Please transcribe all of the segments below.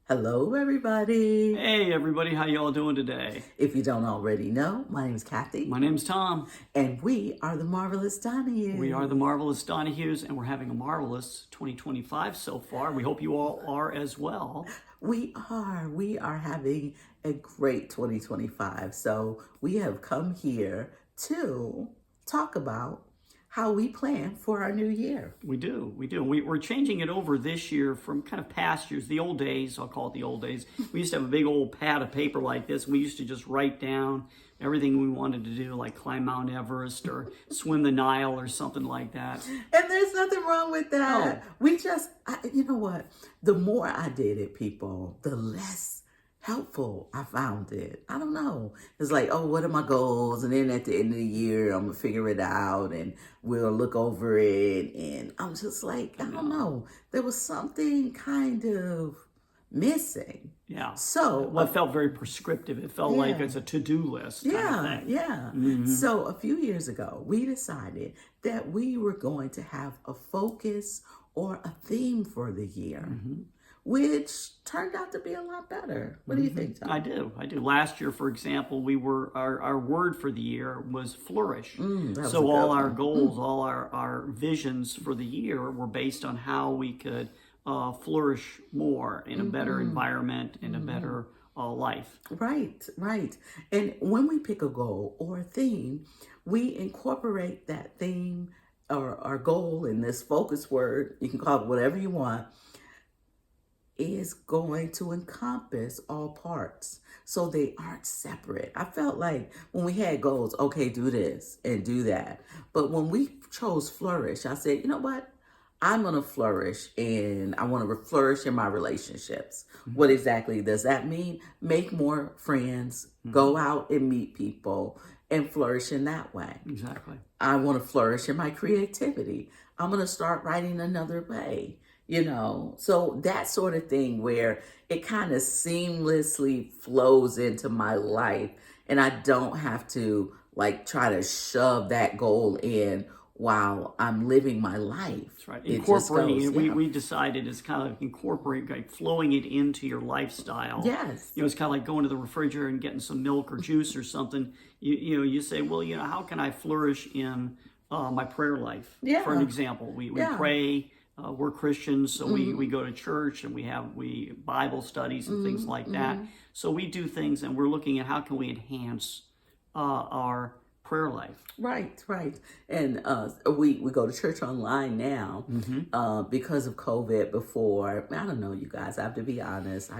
Hello, everybody. Hey everybody, how y'all doing today? If you don't already know, my name is Cathy. My name's Tom. And we are the Marvelous Donohue. We are the Marvelous Donahues, and we're having a marvelous 2025 so far. We hope you all are as well. We are having a great 2025. So we have come here to talk about how we plan for our new year. We do. We're changing it over this year from kind of past years, the old days. I'll call it the old days. We used to have a big old pad of paper like this. We used to just write down everything we wanted to do, like climb Mount Everest or swim the Nile or something like that. And there's nothing wrong with that. No. You know what? The more I did it, people, the less helpful I found it. I don't know. It's like, oh, what are my goals? And then at the end of the year, I'm going to figure it out and we'll look over it. And I'm just like, I don't know. There was something kind of missing. Yeah. So, well, it felt very prescriptive. It felt like it's a to-do list kind of thing. Yeah. So a few years ago, we decided that we were going to have a focus or a theme for the year, which turned out to be a lot better. What do you think, Tom? I do. Last year, for example, our word for the year was flourish. So all our goals, all our visions for the year were based on how we could flourish more in a better environment, in a better life. Right. And when we pick a goal or a theme, we incorporate that theme or our goal in this focus word, you can call it whatever you want, is going to encompass all parts. So they aren't separate. I felt like when we had goals, okay, do this and do that. But when we chose flourish, I said, you know what? I'm going to flourish and I want to flourish in my relationships. What exactly does that mean? Make more friends, go out and meet people and flourish in that way. Exactly. I want to flourish in my creativity. I'm going to start writing another way. So that sort of thing where it kind of seamlessly flows into my life and I don't have to like try to shove that goal in while I'm living my life. That's right. Incorporating it. We decided it's kind of incorporating, like flowing it into your lifestyle. Yes. It's kind of like going to the refrigerator and getting some milk or juice or something. You say, well, how can I flourish in my prayer life? Yeah. For an example, we pray. We're Christians, so we go to church and we Bible studies and things like that. So we do things, and we're looking at how can we enhance our prayer life. Right. And we go to church online now because of COVID. Before, I don't know, you guys, I have to be honest.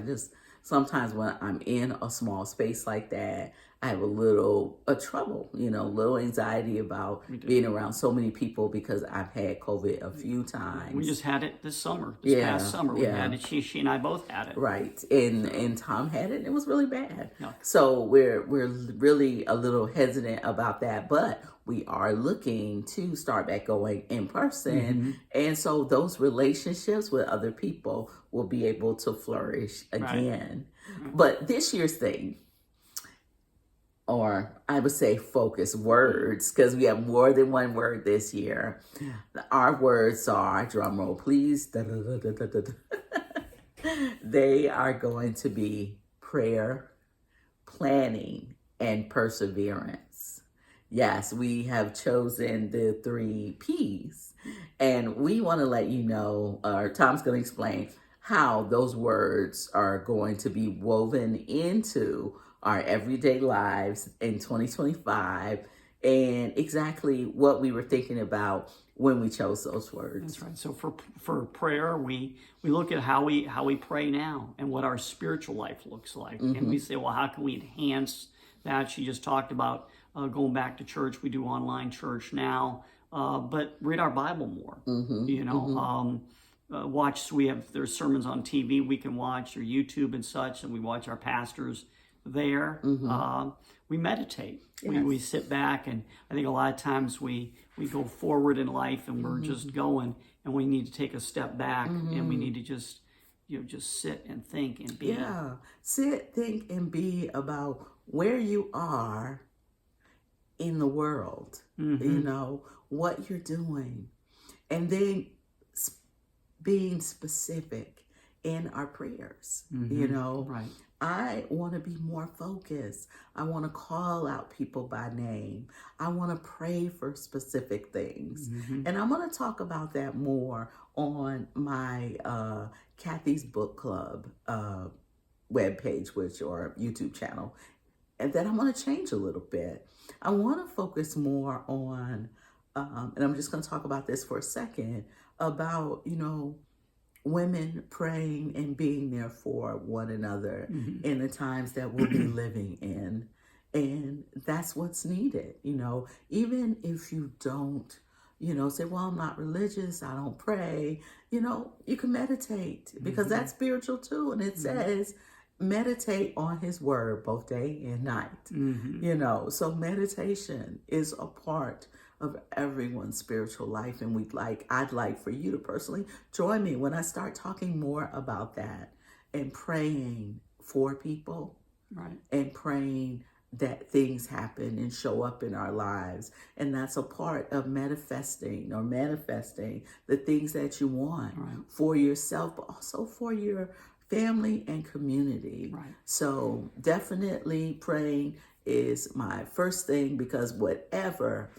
Sometimes when I'm in a small space like that, I have a little trouble, little anxiety about being around so many people because I've had COVID a few times. We just had it this summer, past summer. We had it. She and I both had it. Right. And Tom had it and it was really bad. Yeah. So we're really a little hesitant about that, but we are looking to start back going in person. And so those relationships with other people will be able to flourish again. Right. But this year's thing, or I would say focus words, because we have more than one word this year. Our words are, drum roll please, they are going to be prayer, planning, and perseverance. Yes, we have chosen the 3 P's, and we want to let you know, or Tom's going to explain how those words are going to be woven into our everyday lives in 2025 and exactly what we were thinking about when we chose those words. That's right. So for prayer, we look at how we pray now and what our spiritual life looks like. And we say, well, how can we enhance that? She just talked about going back to church. We do online church now, but read our Bible more. There's sermons on TV we can watch or YouTube and such, and we watch our pastors there. We meditate. Yes. We sit back, and I think a lot of times we go forward in life and we're just going, and we need to take a step back and we need to just sit and think and be. Yeah, sit, think, and be about where you are in the world, what you're doing, and then being specific in our prayers. Right. I want to be more focused. I want to call out people by name. I want to pray for specific things. And I'm going to talk about that more on my Cathy's Book Club webpage, or YouTube channel. And then I'm going to change a little bit. I want to focus more on, and I'm just going to talk about this for a second, about, women praying and being there for one another in the times that we'll be living in. And that's what's needed, even if you don't, say, well, I'm not religious, I don't pray, you can meditate, because that's spiritual too. And it says, meditate on his word both day and night. So meditation is a part of everyone's spiritual life, and I'd like for you to personally join me when I start talking more about that, and praying for people, right, and praying that things happen and show up in our lives. And that's a part of manifesting the things that you want for yourself, but also for your family and community. Right. So definitely praying is my first thing, because whatever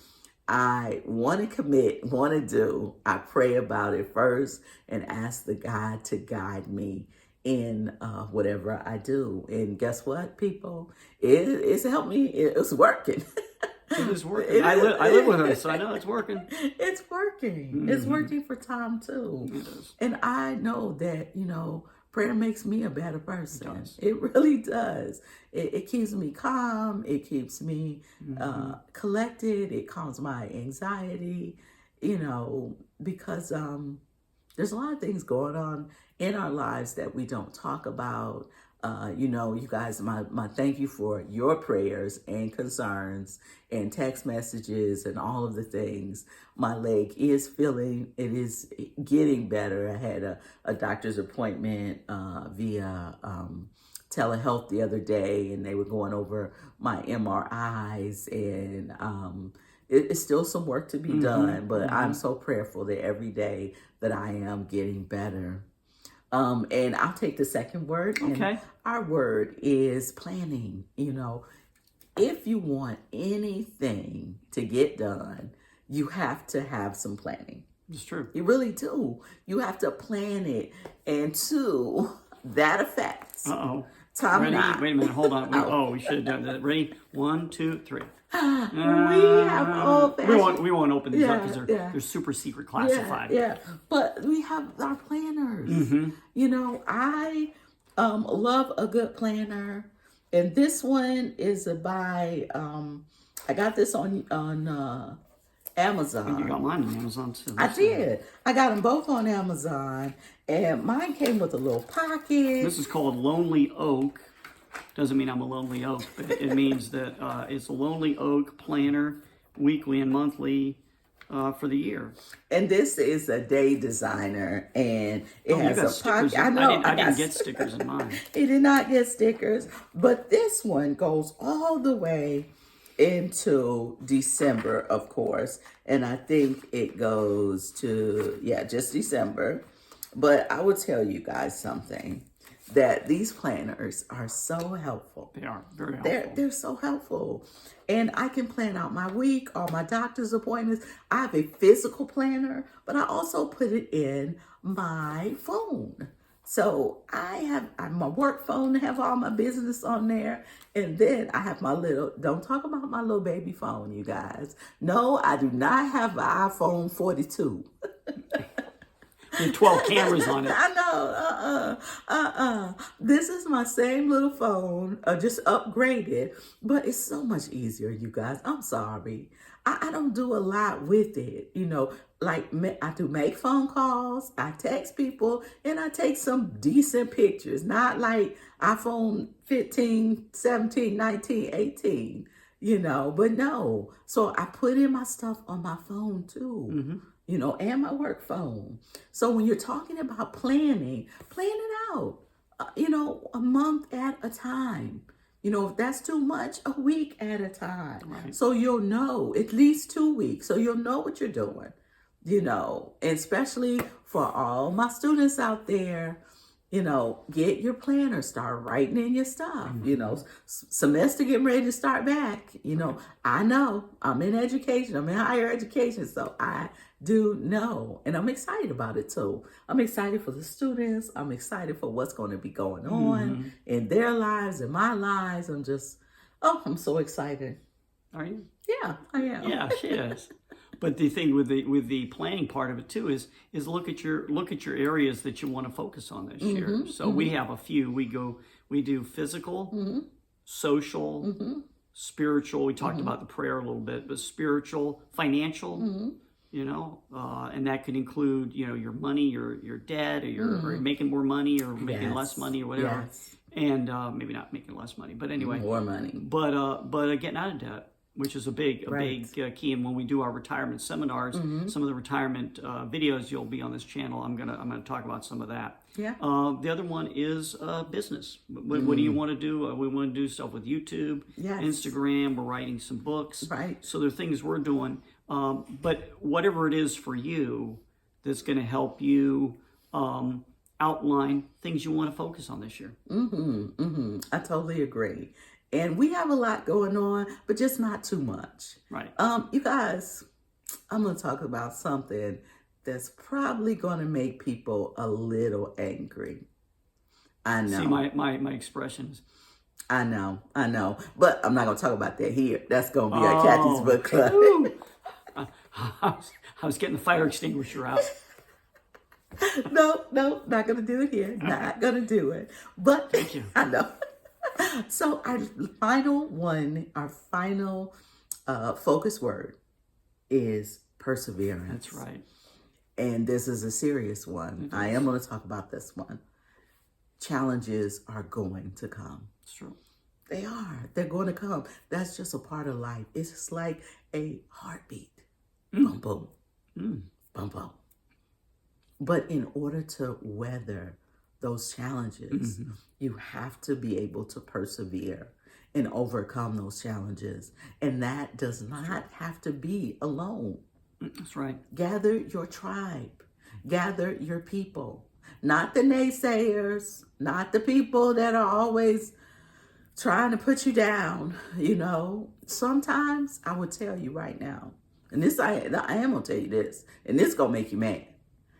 I want to want to do, I pray about it first and ask the God to guide me in whatever I do. And guess what, people? It's helped me. It's working. It is working. I live with her, so I know it's working. It's working. It's working for Tom too. It is. And I know that, prayer makes me a better person. It does. It really does. It keeps me calm. It keeps me collected. It calms my anxiety, because there's a lot of things going on in our lives that we don't talk about. You guys, my thank you for your prayers and concerns and text messages and all of the things. My leg is it is getting better. I had a doctor's appointment via telehealth the other day, and they were going over my MRIs, and it's still some work to be done, but I'm so prayerful that every day that I am getting better. And I'll take the second word. Okay. And our word is planning. If you want anything to get done, you have to have some planning. It's true. You really do. You have to plan it. And to that effect. Uh-oh. Tom Ready? and I. Wait a minute. Hold on. We should have done that. Ready? 1, 2, 3. We have all that. We won't open these up because they're super secret classified. Yeah. But we have our planners. I love a good planner. And this one is by, I got this on Amazon. And you got mine on Amazon too. I did. I got them both on Amazon. And mine came with a little pocket. This is called Lonely Oak. Doesn't mean I'm a lonely oak, but it means that it's a Lonely Oak planner, weekly and monthly for the year. And this is a day designer, and it has a pocket. I know. I didn't get stickers in mine. He did not get stickers, but this one goes all the way into December, of course. And I think it goes to, just December. But I will tell you guys something, that these planners are so helpful. They are very helpful. They're so helpful. And I can plan out my week, all my doctor's appointments. I have a physical planner, but I also put it in my phone. So I have my work phone, have all my business on there. And then I have don't talk about my little baby phone, you guys. No, I do not have an iPhone 42. With 12 cameras on it. I know. This is my same little phone, just upgraded, but it's so much easier, you guys. I'm sorry. I don't do a lot with it. Like I do make phone calls, I text people, and I take some decent pictures. Not like iPhone 15, 17, 19, 18, but no. So I put in my stuff on my phone too. And my work phone. So when you're talking about planning, plan it out, a month at a time. If that's too much, a week at a time. Right. So you'll know, at least 2 weeks. So you'll know what you're doing, and especially for all my students out there, Get your planner, start writing in your stuff. Semester getting ready to start back. I know I'm in education, I'm in higher education, so I do know, and I'm excited about it too. I'm excited for the students. I'm excited for what's going to be going on in their lives, in my lives. I'm so excited. Are you? Yeah, I am. Yeah, she is. But the thing with the planning part of it too is look at your areas that you want to focus on this year. So we have a few. We do physical, social, spiritual. We talked about the prayer a little bit, but spiritual, financial. And that could include your money, your debt, or you're making more money or making less money or whatever. Yes. And maybe not making less money, but anyway, more money. But getting out of debt, which is a big key. And when we do our retirement seminars, some of the retirement videos you'll be on this channel, I'm gonna talk about some of that. Yeah. The other one is business. What do you want to do? We want to do stuff with YouTube, Instagram. We're writing some books. Right. So there are things we're doing. But whatever it is for you, that's going to help you outline things you want to focus on this year. I totally agree. And we have a lot going on, but just not too much. Right. You guys, I'm going to talk about something that's probably going to make people a little angry. I know. See, my expressions. I know. But I'm not going to talk about that here. That's going to be at Cathy's Book Club. I was getting the fire extinguisher out. No, not going to do it here. Not going to do it. But thank you. I know. So our final focus word is perseverance. That's right. And this is a serious one. I am going to talk about this one. Challenges are going to come. It's true. They are. They're going to come. That's just a part of life. It's just like a heartbeat. Boom, boom. Boom, boom. But in order to weather those challenges, you have to be able to persevere and overcome those challenges. And that does not have to be alone. That's right. Gather your tribe. Gather your people. Not the naysayers. Not the people that are always trying to put you down. Sometimes I would tell you right now, and this I am going to tell you this, and this going to make you mad.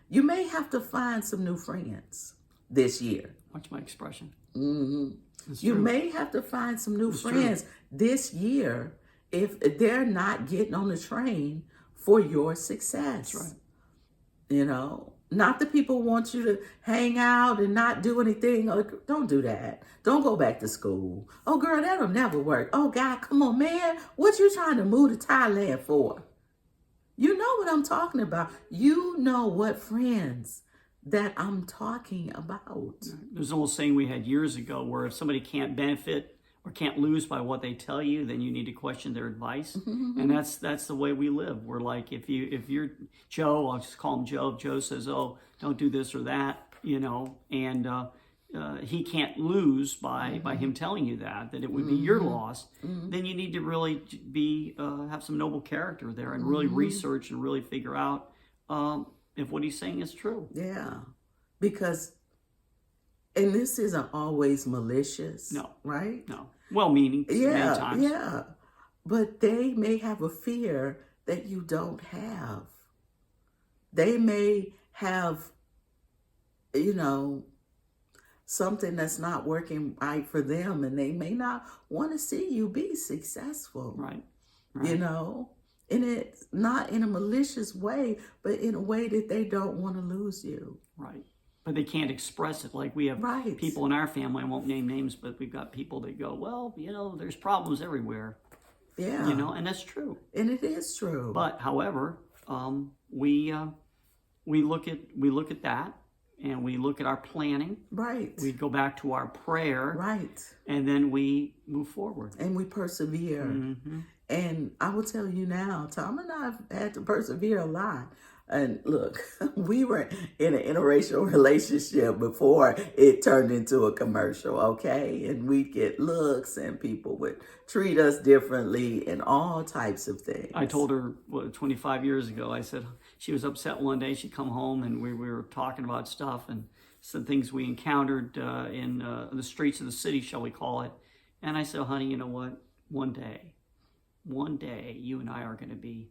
You may have to find some new friends this year. Watch my expression. You may have to find some new friends this year if they're not getting on the train for your success. That's right. Not the people want you to hang out and not do anything. Don't do that. Don't go back to school. Oh, girl, that'll never work. Oh, God, come on, man. What you trying to move to Thailand for? You know what I'm talking about. You know what friends that I'm talking about. There's an old saying we had years ago where if somebody can't benefit or can't lose by what they tell you, then you need to question their advice. And that's the way we live. We're like, if you're Joe, I'll just call him Joe. If Joe says, oh, don't do this or that, and he can't lose by him telling you that it would be your loss, then you need to really have some noble character there and really research and really figure out if what he's saying is true. Yeah, because, and this isn't always malicious. No. Right? No. Well-meaning many times. Yeah. But they may have a fear that you don't have. They may have, something that's not working right for them, and they may not want to see you be successful. Right. And it's not in a malicious way, but in a way that they don't want to lose you. Right. But they can't express it. Like we have people in our family, I won't name names, but we've got people that go, well, there's problems everywhere. Yeah. And that's true. And it is true. But however, we look at that, and we look at our planning. Right. We go back to our prayer. Right. And then we move forward. And we persevere. And I will tell you now, Tom and I have had to persevere a lot. And look, we were in an interracial relationship before it turned into a commercial, okay? And we'd get looks and people would treat us differently and all types of things. I told her 25 years ago, I said, she was upset one day, she'd come home and we were talking about stuff and some things we encountered in the streets of the city, shall we call it. And I said, honey, you know what? One day, you and I are going to be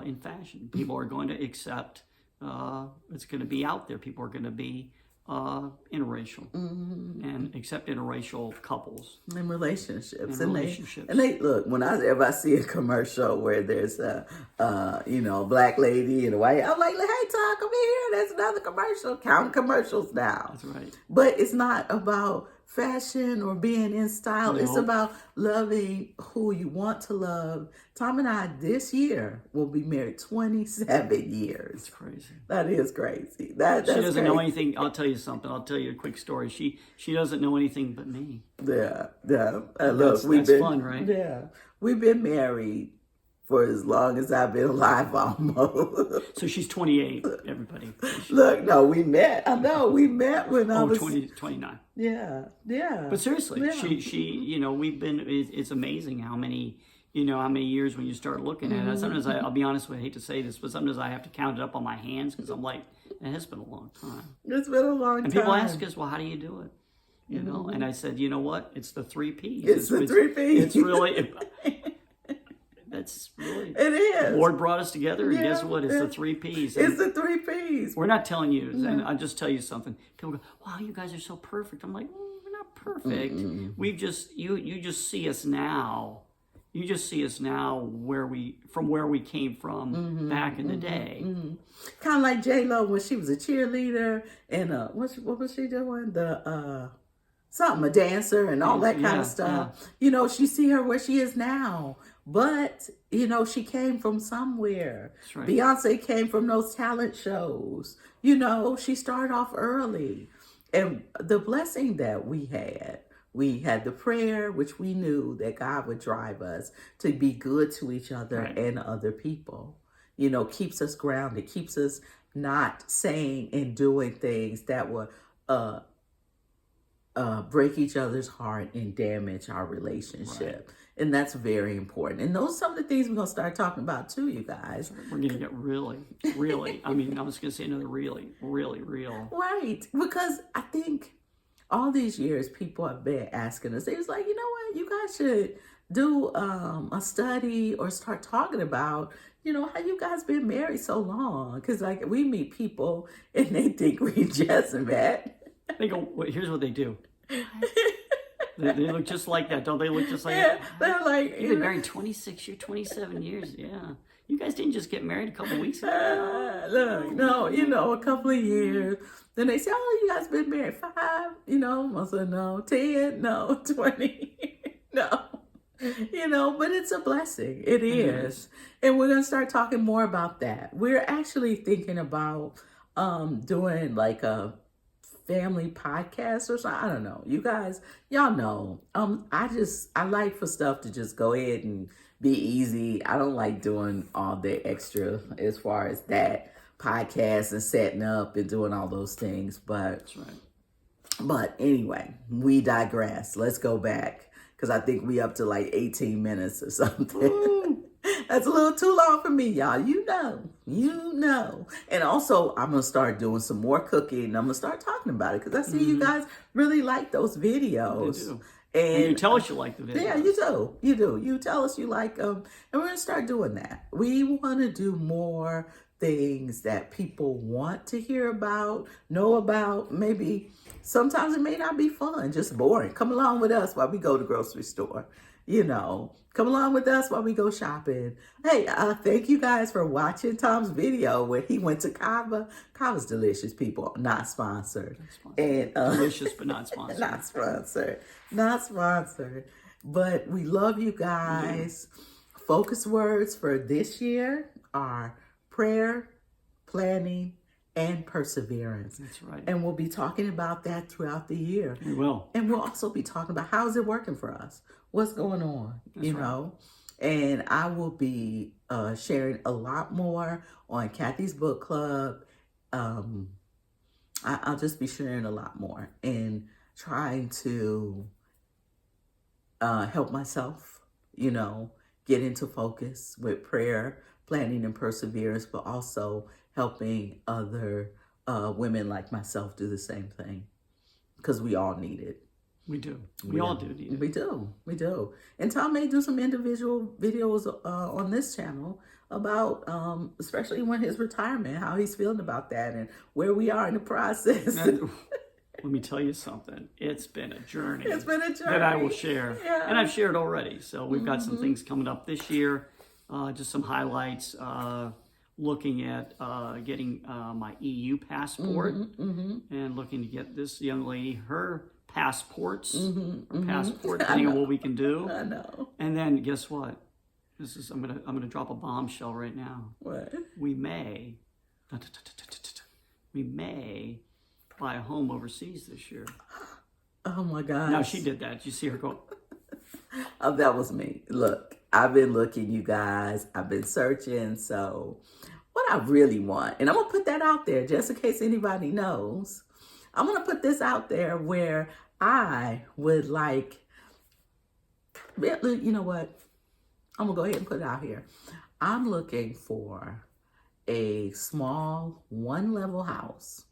in fashion. People are going to accept. It's going to be out there. People are going to be interracial and accept interracial couples and relationships. And relationships. And they look, if I see a commercial where there's a black lady and a white, I'm like, hey, Tom, come here. There's another commercial. Count commercials now. That's right. But it's not about fashion or being in style. No. It's about loving who you want to love. Tom and I this year will be married 27 years. That's crazy. That is crazy. That's she doesn't crazy. know anything. I'll tell you something. I'll tell you a quick story. She doesn't know anything but me. Yeah. Look, that's fun, right? Yeah, we've been married for as long as I've been alive, almost. So she's 28, everybody. Look, no, we met. I know, we met when I was 29. Yeah. But seriously, she we've been, it's amazing how many years when you start looking at it. Sometimes I'll be honest with you, I hate to say this, but sometimes I have to count it up on my hands because I'm like, it has been a long time. It's been a long time. And people ask us, well, how do you do it? You know, and I said, you know what? It's the 3 Ps. It's the 3 Ps. It's really... That's really... It is. The Lord brought us together, and guess what? It's the 3 Ps. It's the 3 Ps. We're not telling you, and I'll just tell you something. People go, wow, you guys are so perfect. I'm like, we're not perfect. We've just, you just see us now. You just see us now from where we came from back in the day. Kind of like J-Lo when she was a cheerleader and what was she doing? A dancer and all that kind of stuff. Yeah. You know, she see her where she is now. But, she came from somewhere. That's right. Beyonce came from those talent shows. She started off early. And the blessing that we had the prayer, which we knew that God would drive us to be good to each other and other people. Keeps us grounded, keeps us not saying and doing things that would break each other's heart and damage our relationship. Right. And that's very important. And those are some of the things we're going to start talking about too, you guys. We're going to get really, really, I was going to say another really, really real. Right. Because I think all these years people have been asking us, they was like, you know what, you guys should do a study or start talking about, how you guys been married so long. Because we meet people and they think we just met. They go, well, here's what they do. They look just like that, don't they? Look just like that. They're like, you've been married 26 years, 27 years. Yeah. You guys didn't just get married a couple weeks ago. Look, no, a couple of years. Then they say, oh, you guys been married 5, I said, no, 10, no, 20, no. But it's a blessing. It is. And we're going to start talking more about that. We're actually thinking about doing like a family podcast or something. I don't know. You guys, y'all know. I like for stuff to just go ahead and be easy. I don't like doing all the extra as far as that podcast and setting up and doing all those things. But that's right. But anyway, we digress. Let's go back because I think we up to like 18 minutes or something. That's a little too long for me, y'all. You know. And also, I'm going to start doing some more cooking. I'm going to start talking about it because I see you guys really like those videos. They do. And you tell us you like the videos. Yeah, you do. You tell us you like them. And we're going to start doing that. We want to do more things that people want to hear about, know about. Maybe sometimes it may not be fun, just boring. Come along with us while we go to the grocery store. Come along with us while we go shopping. Hey, thank you guys for watching Tom's video where he went to Cava. Cava's delicious, people. Not sponsored. And delicious, but not sponsored. Not sponsored. But we love you guys. Focus words for this year are prayer, planning, and perseverance. That's right. And we'll be talking about that throughout the year. We will. And we'll also be talking about how is it working for us? What's going on? That's right. And I will be sharing a lot more on Cathy's Book Club. I'll just be sharing a lot more and trying to help myself, get into focus with prayer, planning, and perseverance, but also helping other women like myself do the same thing, because we all need it. We do. We all do need it. We do. We do. And Tom may do some individual videos on this channel about, especially when his retirement, how he's feeling about that and where we are in the process. And let me tell you something. It's been a journey. It's been a journey that I will share. Yeah. And I've shared already. So we've got some things coming up this year. Just some highlights. Looking at getting my EU passport and looking to get this young lady her passport, depending on what we can do. I know. And then guess what? I'm gonna drop a bombshell right now. What? We may buy a home overseas this year. Oh my gosh. Now she did that. Did you see her go? Oh, that was me. Look, I've been looking, you guys. I've been searching. So what I really want, and I'm going to put that out there just in case anybody knows. I'm going to put this out there where I would like, you know what? I'm going to go ahead and put it out here. I'm looking for a small one-level house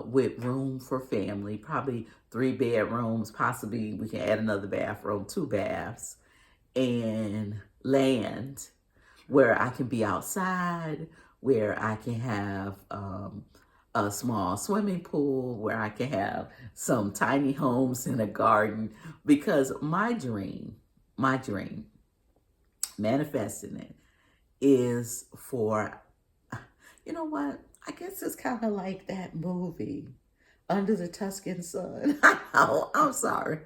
with room for family, probably 3 bedrooms, possibly we can add another bathroom, 2 baths, and land where I can be outside, where I can have a small swimming pool, where I can have some tiny homes in a garden, because my dream, manifesting it, is for, you know what? I guess it's kind of like that movie, Under the Tuscan Sun. I'm sorry.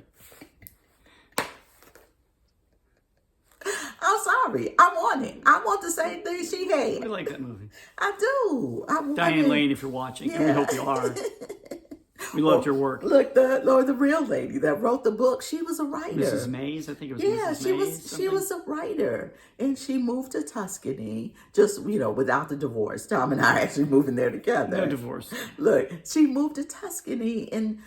I'm sorry. I want it. I want the same thing she had. We like that movie. I do. I want Diane it. Lane, if you're watching, and we Yeah. hope you are. We loved your work. Look, the real lady that wrote the book, she was a writer. Mrs. Mays, I think it was Yeah, Mrs. she Mays. was. Something. She was a writer, and she moved to Tuscany. Just without the divorce. Tom and I actually moving there together. No divorce. Look, she moved to Tuscany, and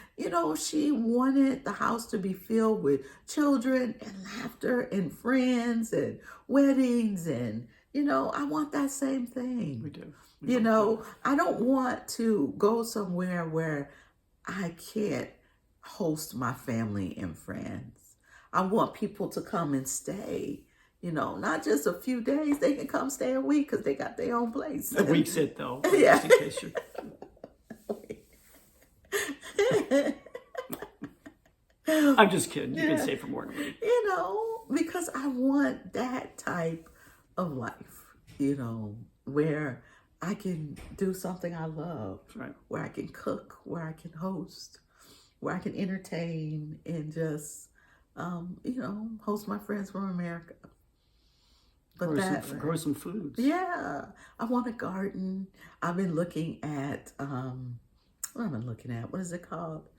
she wanted the house to be filled with children and laughter and friends and weddings, and I want that same thing. We do. I don't want to go somewhere where I can't host my family and friends. I want people to come and stay, not just a few days. They can come stay a week because they got their own place. A week's it, though. Yeah. Just in case I'm just kidding. You can stay for more than a week. Because I want that type of life, where I can do something I love, Right. where I can cook, where I can host, where I can entertain, and just, host my friends from America. But grow some foods. Yeah, I want a garden. I've been looking at, what am I looking at? What is it called?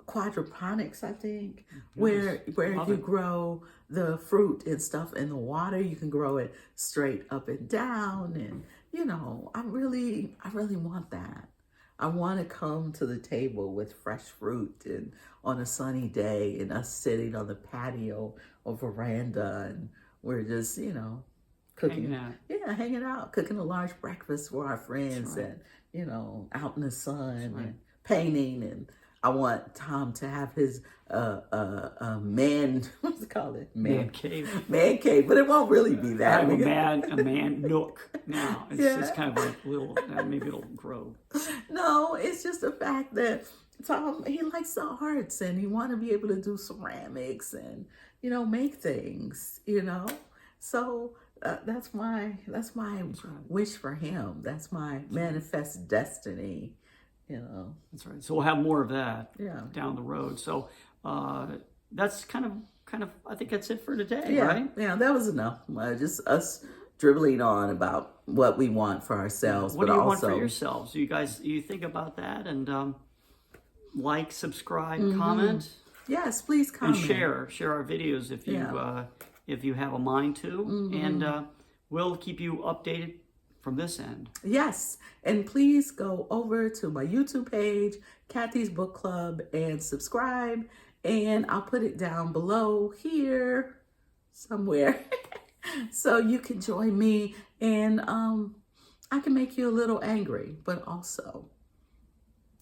Quadroponics, I think, where you grow the fruit and stuff in the water. You can grow it straight up and down, and I really want that. I want to come to the table with fresh fruit and on a sunny day, and us sitting on the patio or veranda, and we're just cooking, hanging out, cooking a large breakfast for our friends, and out in the sun, and painting. And I want Tom to have his man, what's it called? Man cave. Man cave, but it won't really be that. I have a man nook now. It's just kind of like little, maybe it'll grow. No, it's just the fact that Tom, he likes the arts, and he want to be able to do ceramics and, make things, So that's my wish for him. That's my manifest destiny. That's right. So we'll have more of that Yeah. down the road. So that's kind of. I think that's it for today, right? Yeah, that was enough. Just us dribbling on about what we want for ourselves. What but do you also want for yourselves? You think about that, and like, subscribe, comment. Yes, please comment and share our videos if you have a mind to, and we'll keep you updated from this end. Yes, and please go over to my YouTube page, Cathy's Book Club, and subscribe. And I'll put it down below here somewhere so you can join me, and I can make you a little angry, but also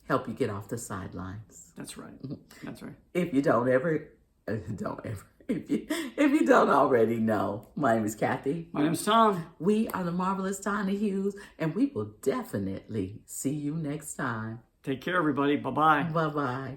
help you get off the sidelines. That's right. That's right. If you don't ever, if you don't already know, my name is Cathy. My name's Tom. We are the Marvelous Donahues, and we will definitely see you next time. Take care, everybody. Bye-bye. Bye-bye.